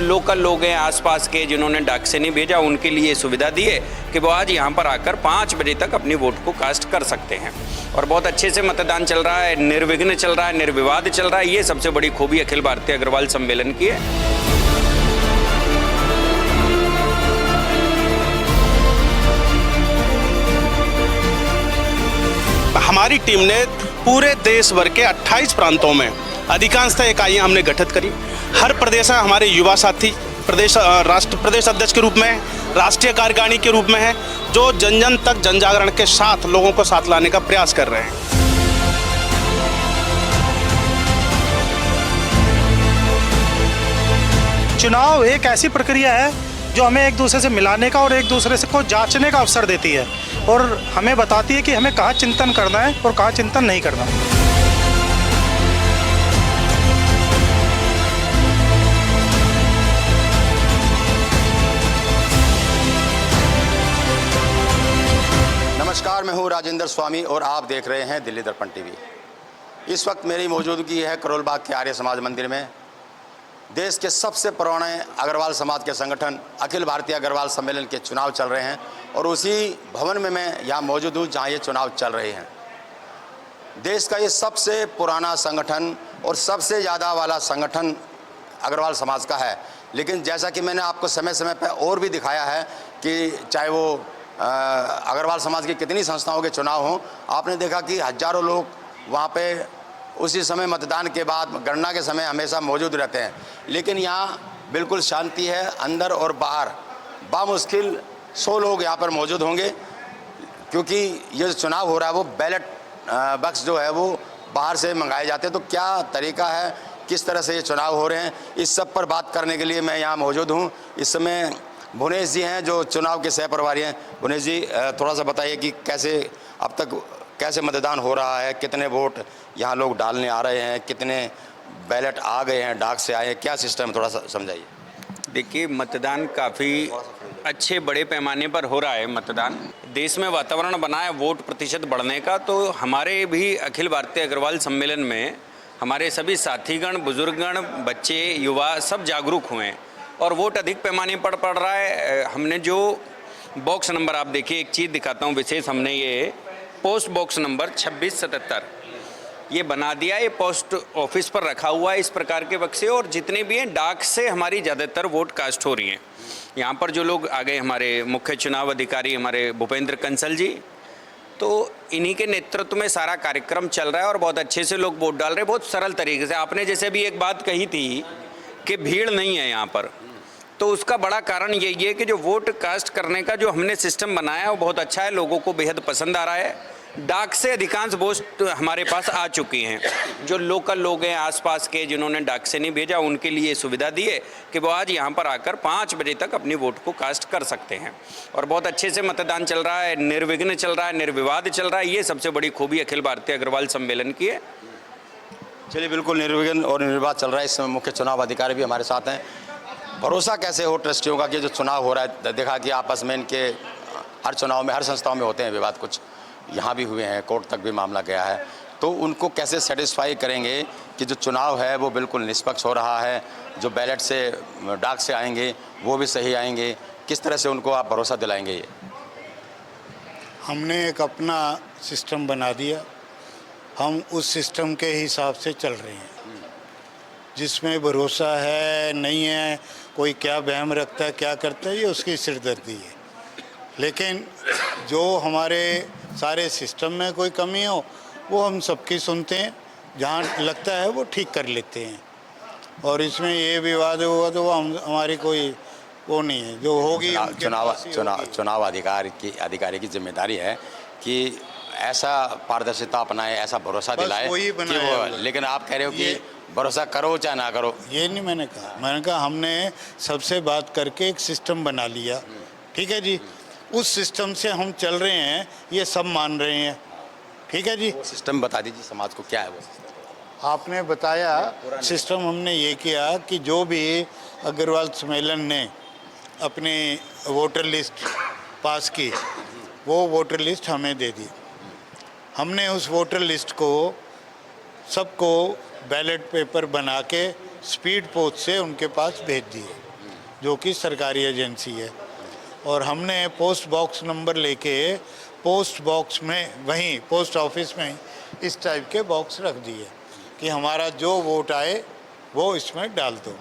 Local लोग हैं आसपास के जिन्होंने डाक से नहीं भेजा, उनके लिए सुविधा दी है कि वो आज यहाँ पर आकर 5 बजे तक अपनी वोट को कास्ट कर सकते हैं। और बहुत अच्छे से मतदान चल रहा है, निर्विघ्न चल रहा है, निर्विवाद चल रहा है। ये सबसे बड़ी खूबी अखिल भारतीय अग्रवाल सम्मेलन की है। हमारी टीम ने पूरे देश भर के 28 प्रांतों में अधिकांशतः इकाइयाँ हमने गठित करी। हर प्रदेश में हमारे युवा साथी प्रदेश अध्यक्ष के रूप में है, राष्ट्रीय कार्यकारिणी के रूप में है, जो जन जन तक जन जागरण के साथ लोगों को साथ लाने का प्रयास कर रहे हैं। चुनाव एक ऐसी प्रक्रिया है जो हमें एक दूसरे से मिलाने का और एक दूसरे से को जांचने का अवसर देती है और हमें बताती है कि हमें कहाँ चिंतन करना है और कहाँ चिंतन नहीं करना। नमस्कार, मैं हूँ राजेंद्र स्वामी और आप देख रहे हैं दिल्ली दर्पण टीवी। इस वक्त मेरी मौजूदगी है करोल बाग के आर्य समाज मंदिर में। देश के सबसे पुराने अग्रवाल समाज के संगठन अखिल भारतीय अग्रवाल सम्मेलन के चुनाव चल रहे हैं और उसी भवन में मैं यहाँ मौजूद हूँ जहाँ ये चुनाव चल रहे हैं। देश का ये सबसे पुराना संगठन और सबसे ज़्यादा वाला संगठन अग्रवाल समाज का है। लेकिन जैसा कि मैंने आपको समय समय पर और भी दिखाया है कि चाहे वो अग्रवाल समाज की कितनी संस्थाओं के चुनाव हों, आपने देखा कि हज़ारों लोग वहाँ पे उसी समय मतदान के बाद गणना के समय हमेशा मौजूद रहते हैं। लेकिन यहाँ बिल्कुल शांति है, अंदर और बाहर बामुश्किल 100 लोग यहाँ पर मौजूद होंगे, क्योंकि ये जो चुनाव हो रहा है वो बैलेट बक्स जो है वो बाहर से मंगाए जाते हैं। तो क्या तरीका है, किस तरह से ये चुनाव हो रहे हैं, इस सब पर बात करने के लिए मैं यहाँ मौजूद हूँ। इस समय भुवनेश जी हैं जो चुनाव के सह प्रभारी हैं। भुवनेश जी, थोड़ा सा बताइए कि कैसे अब तक कैसे मतदान हो रहा है, कितने वोट यहाँ लोग डालने आ रहे हैं, कितने बैलेट आ गए हैं, डाक से आए हैं, क्या सिस्टम है, थोड़ा सा समझाइए। देखिए, मतदान काफ़ी अच्छे बड़े पैमाने पर हो रहा है। मतदान देश में वातावरण बना है वोट प्रतिशत बढ़ने का। तो हमारे भी अखिल भारतीय अग्रवाल सम्मेलन में हमारे सभी साथीगण, बुजुर्गगण, बच्चे, युवा सब जागरूक हुए हैं और वोट अधिक पैमाने पर पड़ रहा है। हमने जो बॉक्स नंबर, आप देखिए, एक चीज़ दिखाता हूँ विशेष, हमने ये पोस्ट बॉक्स नंबर 2677 ये बना दिया। ये पोस्ट ऑफिस पर रखा हुआ है इस प्रकार के बक्से, और जितने भी हैं डाक से हमारी ज़्यादातर वोट कास्ट हो रही हैं। यहाँ पर जो लोग आ गए, हमारे मुख्य चुनाव अधिकारी हमारे भूपेंद्र कंसल जी, तो इन्हीं के नेतृत्व में सारा कार्यक्रम चल रहा है और बहुत अच्छे से लोग वोट डाल रहे हैं, बहुत सरल तरीके से। आपने जैसे भी एक बात कही थी कि भीड़ नहीं है यहाँ पर, तो उसका बड़ा कारण यही है कि जो वोट कास्ट करने का जो हमने सिस्टम बनाया है वो बहुत अच्छा है, लोगों को बेहद पसंद आ रहा है। डाक से अधिकांश वोट हमारे पास आ चुकी हैं। जो लोकल लोग हैं आसपास के जिन्होंने डाक से नहीं भेजा, उनके लिए सुविधा दी है कि वो आज यहाँ पर आकर 5 बजे तक अपनी वोट को कास्ट कर सकते हैं। और बहुत अच्छे से मतदान चल रहा है, निर्विघ्न चल रहा है, निर्विवाद चल रहा है। ये सबसे बड़ी खूबी अखिल भारतीय अग्रवाल सम्मेलन की है। चलिए, बिल्कुल निर्विघ्न और निर्विवाद चल रहा है। इस समय मुख्य चुनाव अधिकारी भी हमारे साथ हैं। भरोसा कैसे हो ट्रस्टियों का कि जो चुनाव हो रहा है, देखा कि आपस में इनके हर चुनाव में हर संस्थाओं में होते हैं विवाद, कुछ यहाँ भी हुए हैं, कोर्ट तक भी मामला गया है, तो उनको कैसे सेटिस्फाई करेंगे कि जो चुनाव है वो बिल्कुल निष्पक्ष हो रहा है, जो बैलेट से डाक से आएंगे वो भी सही आएंगे, किस तरह से उनको आप भरोसा दिलाएंगे? ये हमने एक अपना सिस्टम बना दिया, हम उस सिस्टम के हिसाब से चल रहे हैं। जिसमें भरोसा है नहीं है, कोई क्या वहम रखता है, क्या करता है, ये उसकी सिरदर्दी है। लेकिन जो हमारे सारे सिस्टम में कोई कमी हो वो हम सबकी सुनते हैं, जहाँ लगता है वो ठीक कर लेते हैं। और इसमें ये विवाद हुआ तो हमारी कोई वो नहीं है, जो होगी चुनाव अधिकारी की जिम्मेदारी है कि ऐसा पारदर्शिता अपनाए, ऐसा भरोसा दिलाए कि वो। लेकिन आप कह रहे हो कि भरोसा करो चाहे ना करो। ये नहीं मैंने कहा हमने सबसे बात करके एक सिस्टम बना लिया, ठीक है जी। उस सिस्टम से हम चल रहे हैं, ये सब मान रहे हैं, ठीक है जी। सिस्टम बता दीजिए समाज को, क्या है वो सिस्टम? आपने बताया सिस्टम हमने ये किया कि जो भी अग्रवाल सम्मेलन ने अपनी वोटर लिस्ट पास की, वो वोटर लिस्ट हमें दे दी। हमने उस वोटर लिस्ट को सबको बैलेट पेपर बना के स्पीड पोस्ट से उनके पास भेज दिए। जो कि सरकारी एजेंसी है। और हमने पोस्ट बॉक्स नंबर लेके पोस्ट बॉक्स में वहीं पोस्ट ऑफिस में इस टाइप के बॉक्स रख दिए कि हमारा जो वोट आए वो इसमें डाल दो।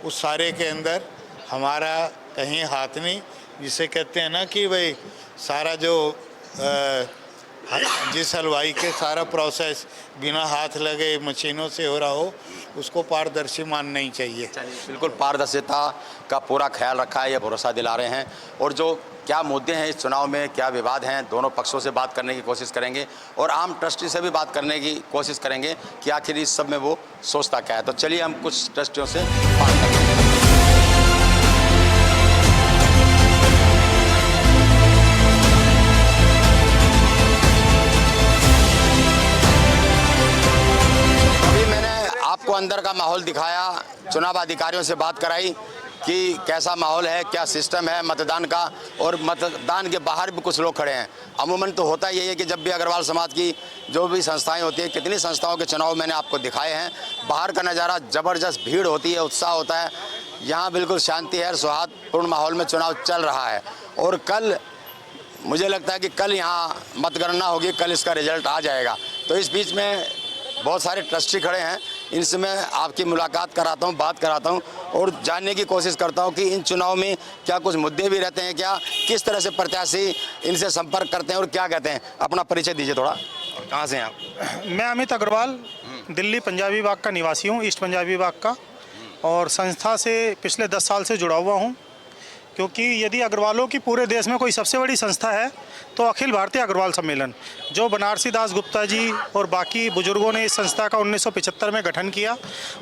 उस सारे के अंदर हमारा कहीं हाथ नहीं, जिसे कहते हैं ना कि भाई सारा जो जिस हलवाई के सारा प्रोसेस बिना हाथ लगे मशीनों से हो रहा हो, उसको पारदर्शी मानना ही चाहिए। बिल्कुल पारदर्शिता का पूरा ख्याल रखा है, ये भरोसा दिला रहे हैं। और जो क्या मुद्दे हैं इस चुनाव में, क्या विवाद हैं, दोनों पक्षों से बात करने की कोशिश करेंगे और आम ट्रस्टी से भी बात करने की कोशिश करेंगे कि आखिर इस सब में वो सोचता क्या है। तो चलिए हम कुछ ट्रस्टियों से बात करते हैं। आपको अंदर का माहौल दिखाया, चुनाव अधिकारियों से बात कराई कि कैसा माहौल है, क्या सिस्टम है मतदान का, और मतदान के बाहर भी कुछ लोग खड़े हैं। अमूमन तो होता यही है कि जब भी अग्रवाल समाज की जो भी संस्थाएं होती है, कितनी संस्थाओं के चुनाव मैंने आपको दिखाए हैं, बाहर का नज़ारा ज़बरदस्त भीड़ होती है, उत्साह होता है। यहाँ बिल्कुल शांति है, सौहार्दपूर्ण माहौल में चुनाव चल रहा है। और कल मुझे लगता है कि कल यहाँ मतगणना होगी, कल इसका रिजल्ट आ जाएगा। तो इस बीच में बहुत सारे ट्रस्टी खड़े हैं, इनसे मैं आपकी मुलाकात कराता हूं, बात कराता हूं और जानने की कोशिश करता हूं कि इन चुनाव में क्या कुछ मुद्दे भी रहते हैं, क्या किस तरह से प्रत्याशी इनसे संपर्क करते हैं और क्या कहते हैं। अपना परिचय दीजिए थोड़ा, कहाँ से हैं आप? मैं अमित अग्रवाल दिल्ली पंजाबी बाग का निवासी हूँ, ईस्ट पंजाबी बाग का, और संस्था से पिछले 10 साल से जुड़ा हुआ हूँ। क्योंकि यदि अग्रवालों की पूरे देश में कोई सबसे बड़ी संस्था है तो अखिल भारतीय अग्रवाल सम्मेलन, जो बनारसी दास गुप्ता जी और बाकी बुजुर्गों ने इस संस्था का 1975 में गठन किया,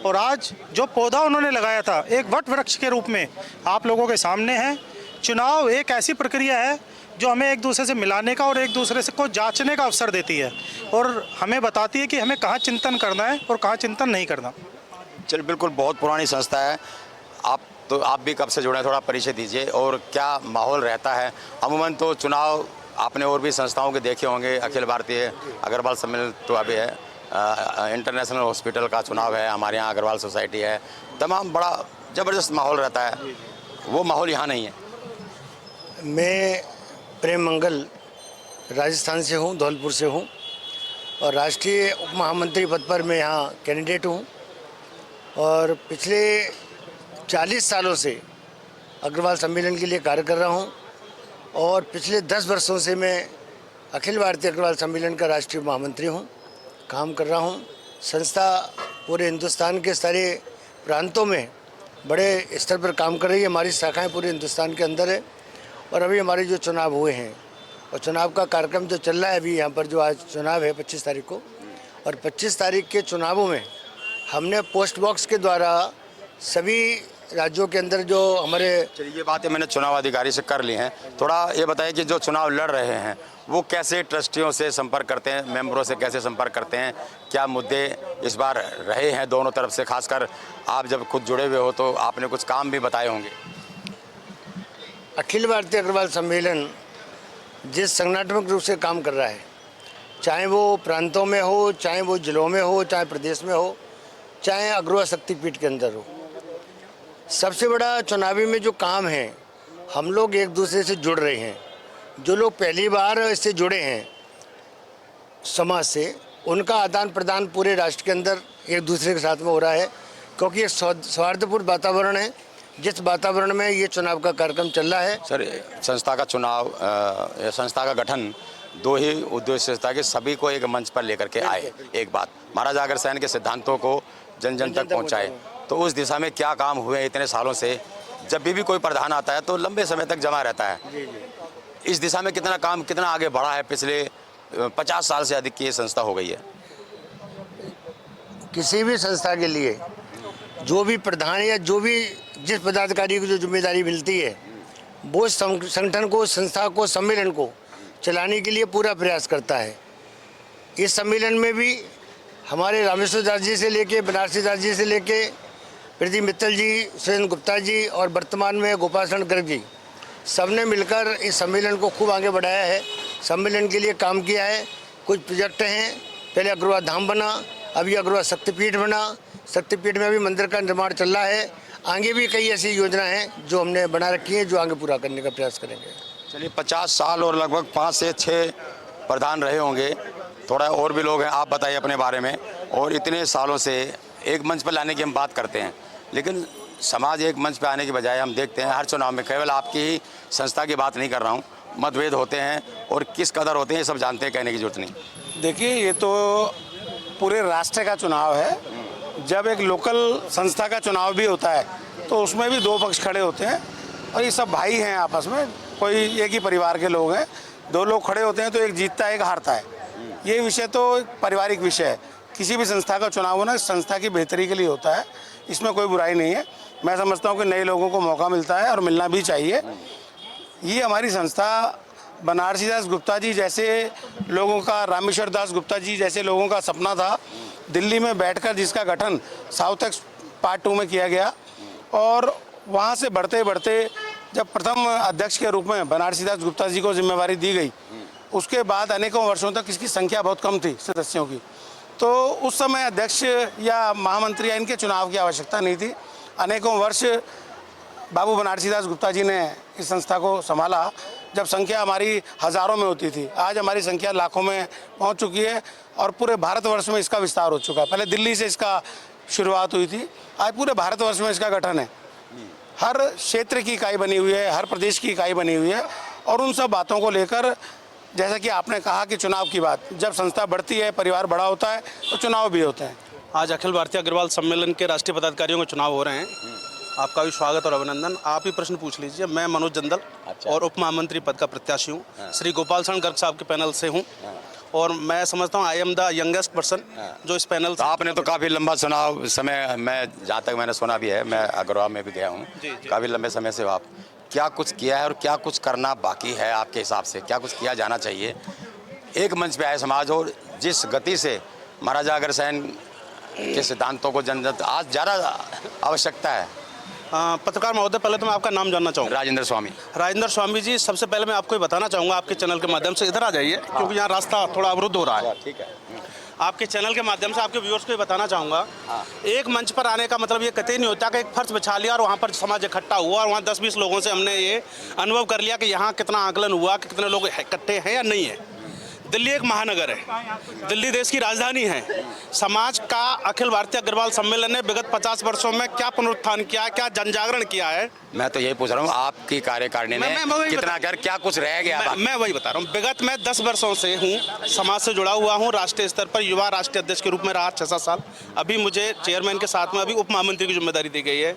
और आज जो पौधा उन्होंने लगाया था एक वट वृक्ष के रूप में आप लोगों के सामने है। चुनाव एक ऐसी प्रक्रिया है जो हमें एक दूसरे से मिलाने का और एक दूसरे से को जांचने का अवसर देती है, और हमें बताती है कि हमें कहाँ चिंतन करना है और कहाँ चिंतन नहीं करना। चल, बिल्कुल बहुत पुरानी संस्था है। आप भी कब से जुड़े हैं, थोड़ा परिचय दीजिए और क्या माहौल रहता है। अमूमन तो चुनाव आपने और भी संस्थाओं के देखे होंगे, अखिल भारतीय अग्रवाल सम्मेलन तो अभी है, इंटरनेशनल हॉस्पिटल का चुनाव है, हमारे यहाँ अग्रवाल सोसाइटी है, तमाम बड़ा ज़बरदस्त माहौल रहता है। वो माहौल यहाँ नहीं है। मैं प्रेम मंगल राजस्थान से हूँ, धौलपुर से हूँ, और राष्ट्रीय उप महामंत्री पद पर मैं यहाँ कैंडिडेट हूँ। और पिछले 40 सालों से अग्रवाल सम्मेलन के लिए कार्य कर रहा हूँ, और पिछले 10 वर्षों से मैं अखिल भारतीय अग्रवाल सम्मेलन का राष्ट्रीय महामंत्री हूँ, काम कर रहा हूँ। संस्था पूरे हिंदुस्तान के सारे प्रांतों में बड़े स्तर पर काम कर रही है। हमारी शाखाएं पूरे हिंदुस्तान के अंदर है। और अभी हमारे जो चुनाव हुए हैं और चुनाव का कार्यक्रम जो चल रहा है, अभी यहाँ पर जो आज चुनाव है 25 तारीख को, और 25 तारीख के चुनावों में हमने पोस्ट बॉक्स के द्वारा सभी राज्यों के अंदर जो हमारे, चलिए ये बातें मैंने चुनाव अधिकारी से कर ली हैं। थोड़ा ये बताइए कि जो चुनाव लड़ रहे हैं वो कैसे ट्रस्टियों से संपर्क करते हैं, मेंबरों से कैसे संपर्क करते हैं, क्या मुद्दे इस बार रहे हैं दोनों तरफ से, खासकर आप जब खुद जुड़े हुए हो तो आपने कुछ काम भी बताए होंगे। अखिल भारतीय अग्रवाल सम्मेलन जिस संगठनात्मक रूप से काम कर रहा है, चाहे वो प्रांतों में हो, चाहे वो जिलों में हो, चाहे प्रदेश में हो, चाहे अग्रवाल शक्तिपीठ के अंदर हो, सबसे बड़ा चुनावी में जो काम है, हम लोग एक दूसरे से जुड़ रहे हैं। जो लोग पहली बार इससे जुड़े हैं समाज से, उनका आदान प्रदान पूरे राष्ट्र के अंदर एक दूसरे के साथ में हो रहा है, क्योंकि एक सौहार्दपूर्ण वातावरण है जिस वातावरण में ये चुनाव का कार्यक्रम चल रहा है। सर, संस्था का चुनाव, संस्था का गठन 2 ही उद्देश्य था कि सभी को एक मंच पर लेकर के आए, एक बात महाराजा अग्रसेन के सिद्धांतों को जन जन तक पहुँचाए। तो उस दिशा में क्या काम हुए इतने सालों से? जब भी कोई प्रधान आता है तो लंबे समय तक जमा रहता है। इस दिशा में कितना काम, कितना आगे बढ़ा है? पिछले 50 साल से अधिक की ये संस्था हो गई है। किसी भी संस्था के लिए जो भी प्रधान या जो भी जिस पदाधिकारी को जो जिम्मेदारी मिलती है, वो संगठन को, संस्था को, सम्मेलन को चलाने के लिए पूरा प्रयास करता है। इस सम्मेलन में भी हमारे रामेश्वर दास जी से लेके, बनारसी दास जी से लेके, प्रदीप मित्तल जी, सुरेंद्र गुप्ता जी और वर्तमान में गोपाल शरण गर्ग जी, सबने मिलकर इस सम्मेलन को खूब आगे बढ़ाया है, सम्मेलन के लिए काम किया है। कुछ प्रोजेक्ट हैं, पहले अग्रवाल धाम बना, अभी अग्रवाल शक्तिपीठ बना, शक्तिपीठ में अभी मंदिर का निर्माण चल रहा है। आगे भी कई ऐसी योजना हैं जो हमने बना रखी हैं, जो आगे पूरा करने का प्रयास करेंगे। चलिए 50 साल और लगभग 5 से 6 प्रधान रहे होंगे, थोड़ा और भी लोग हैं, आप बताइए अपने बारे में। और इतने सालों से एक मंच पर लाने की हम बात करते हैं, लेकिन समाज एक मंच पर आने की बजाय हम देखते हैं हर चुनाव में, केवल आपकी ही संस्था की बात नहीं कर रहा हूँ, मतभेद होते हैं और किस कदर होते हैं ये सब जानते हैं, कहने की जरूरत नहीं। देखिए, ये तो पूरे राष्ट्र का चुनाव है। जब एक लोकल संस्था का चुनाव भी होता है तो उसमें भी दो पक्ष खड़े होते हैं और ये सब भाई हैं आपस में, कोई एक ही परिवार के लोग हैं। दो लोग खड़े होते हैं तो एक जीतता है एक हारता है। ये विषय तो एक पारिवारिक विषय है। किसी भी संस्था का चुनाव होना संस्था की बेहतरी के लिए होता है, इसमें कोई बुराई नहीं है। मैं समझता हूँ कि नए लोगों को मौका मिलता है और मिलना भी चाहिए। ये हमारी संस्था बनारसी दास गुप्ता जी जैसे लोगों का, रामेश्वर दास गुप्ता जी जैसे लोगों का सपना था दिल्ली में बैठकर, जिसका गठन साउथ एक्स पार्ट 2 में किया गया, और वहाँ से बढ़ते बढ़ते जब प्रथम अध्यक्ष के रूप में बनारसी दास गुप्ता जी को जिम्मेवारी दी गई, उसके बाद अनेकों वर्षों तक इसकी संख्या बहुत कम थी सदस्यों की। तो उस समय अध्यक्ष या महामंत्री या इनके चुनाव की आवश्यकता नहीं थी। अनेकों वर्ष बाबू बनारसी दास गुप्ता जी ने इस संस्था को संभाला, जब संख्या हमारी हज़ारों में होती थी। आज हमारी संख्या लाखों में पहुंच चुकी है और पूरे भारतवर्ष में इसका विस्तार हो चुका है। पहले दिल्ली से इसका शुरुआत हुई थी, आज पूरे भारतवर्ष में इसका गठन है। हर क्षेत्र की इकाई बनी हुई है, हर प्रदेश की इकाई बनी हुई है। और उन सब बातों को लेकर, जैसा कि आपने कहा कि चुनाव की बात, जब संस्था बढ़ती है, परिवार बड़ा होता है, तो चुनाव भी होते हैं। आज अखिल भारतीय अग्रवाल सम्मेलन के राष्ट्रीय पदाधिकारियों के चुनाव हो रहे हैं। आपका भी स्वागत और अभिनंदन। आप ही प्रश्न पूछ लीजिए। मैं मनोज जंदल और उप महामंत्री पद का प्रत्याशी हूँ। श्री गोपाल शरण गर्ग साहब के पैनल से हूँ और मैं समझता हूँ I am the youngest person जो इस पैनल से। आपने तो काफ़ी लंबा चुनाव समय, मैं जहाँ तक मैंने सुना भी है, मैं अग्रवाल में भी गया हूँ, काफ़ी लंबे समय से आप क्या कुछ किया है और क्या कुछ करना बाकी है आपके हिसाब से, क्या कुछ किया जाना चाहिए? एक मंच पे आए समाज, और जिस गति से महाराजा अग्रसेन के सिद्धांतों को जन आज ज़्यादा आवश्यकता है। पत्रकार महोदय, पहले तो मैं आपका नाम जानना चाहूँगा। राजेंद्र स्वामी। राजेंद्र स्वामी जी, सबसे पहले मैं आपको ये बताना चाहूँगा, आपके चैनल के माध्यम से इधर आ जाइए क्योंकि यहाँ रास्ता थोड़ा अवरुद्ध हो रहा है। ठीक है। आपके चैनल के माध्यम से आपके व्यूअर्स को ये बताना चाहूँगा, एक मंच पर आने का मतलब ये कतई नहीं होता कि एक फर्श बिछा लिया और वहाँ पर समाज इकट्ठा हुआ और वहाँ 10-20 लोगों से हमने ये अनुभव कर लिया कि यहाँ कितना आकलन हुआ, कि कितने लोग इकट्ठे हैं या नहीं है। दिल्ली एक महानगर है, दिल्ली देश की राजधानी है। समाज का अखिल भारतीय अग्रवाल सम्मेलन ने विगत 50 वर्षों में क्या पुनरुत्थान किया, क्या जनजागरण किया है। मैं तो यही पूछ रहा हूँ, आपकी कार्यकारिणी ने कितना कर, क्या कुछ रह गया? मैं वही बता रहा हूँ। विगत मैं 10 वर्षों से हूँ, समाज से जुड़ा हुआ हूँ। राष्ट्रीय स्तर पर युवा राष्ट्रीय अध्यक्ष के रूप में रहा 6-7 साल। अभी मुझे चेयरमैन के साथ में अभी उप महामंत्री की जिम्मेदारी दी गई है।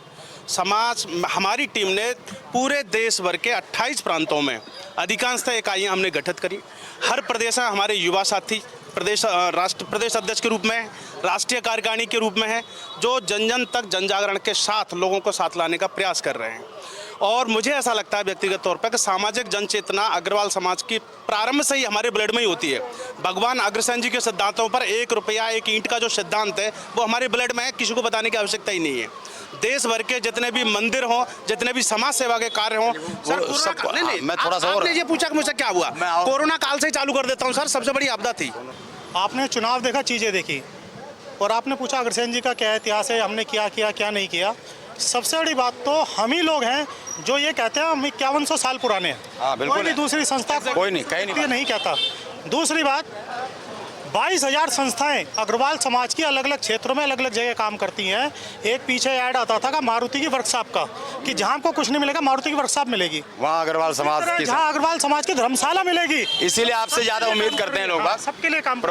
समाज, हमारी टीम ने पूरे देश भर के 28 प्रांतों में अधिकांशतः इकाइयाँ हमने गठित करी। हर प्रदेश में हमारे युवा साथी प्रदेश अध्यक्ष के रूप में, राष्ट्रीय कार्यकारिणी के रूप में है, जो जन जन तक जन जागरण के साथ लोगों को साथ लाने का प्रयास कर रहे हैं। और मुझे ऐसा लगता है व्यक्तिगत तौर पर कि सामाजिक जन चेतना अग्रवाल समाज की प्रारंभ से ही हमारे ब्लड में ही होती है। भगवान अग्रसेन जी के सिद्धांतों पर 1 रुपया 1 ईंट का जो सिद्धांत है वो हमारे ब्लड में है, किसी को बताने की आवश्यकता ही नहीं है। देश भर के जितने भी मंदिर हों, जितने भी समाज सेवा के कार्य हों, मैं थोड़ा सा आपने ये पूछा कि मुझसे क्या हुआ, कोरोना काल से ही चालू कर देता हूँ सर। सबसे बड़ी आपदा थी। आपने चुनाव देखा, चीज़ें देखी, और आपने पूछा अग्रसेन जी का क्या इतिहास है, हमने क्या किया क्या नहीं किया। सबसे बड़ी बात तो हम ही लोग हैं जो ये कहते हैं हम 5100 साल पुराने हैं। हाँ, बिल्कुल। कोई भी दूसरी संस्था कोई नहीं, कहीं नहीं कहता। दूसरी बात, 22,000 संस्थाएं अग्रवाल समाज की अलग अलग क्षेत्रों में अलग अलग जगह काम करती हैं। एक पीछे ऐड आता था मारुति की वर्कशॉप का, कि जहाँ आपको कुछ नहीं मिलेगा मारुति की वर्कशॉप मिलेगी, वहाँ अग्रवाल समाज की, जहाँ अग्रवाल समाज की धर्मशाला मिलेगी। इसीलिए आपसे ज़्यादा उम्मीद करते हैं लोग, सबके लिए काम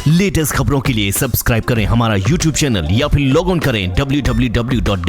लेटेस्ट खबरों के लिए सब्सक्राइब करें हमारा YouTube चैनल या फिर लॉग ऑन करें www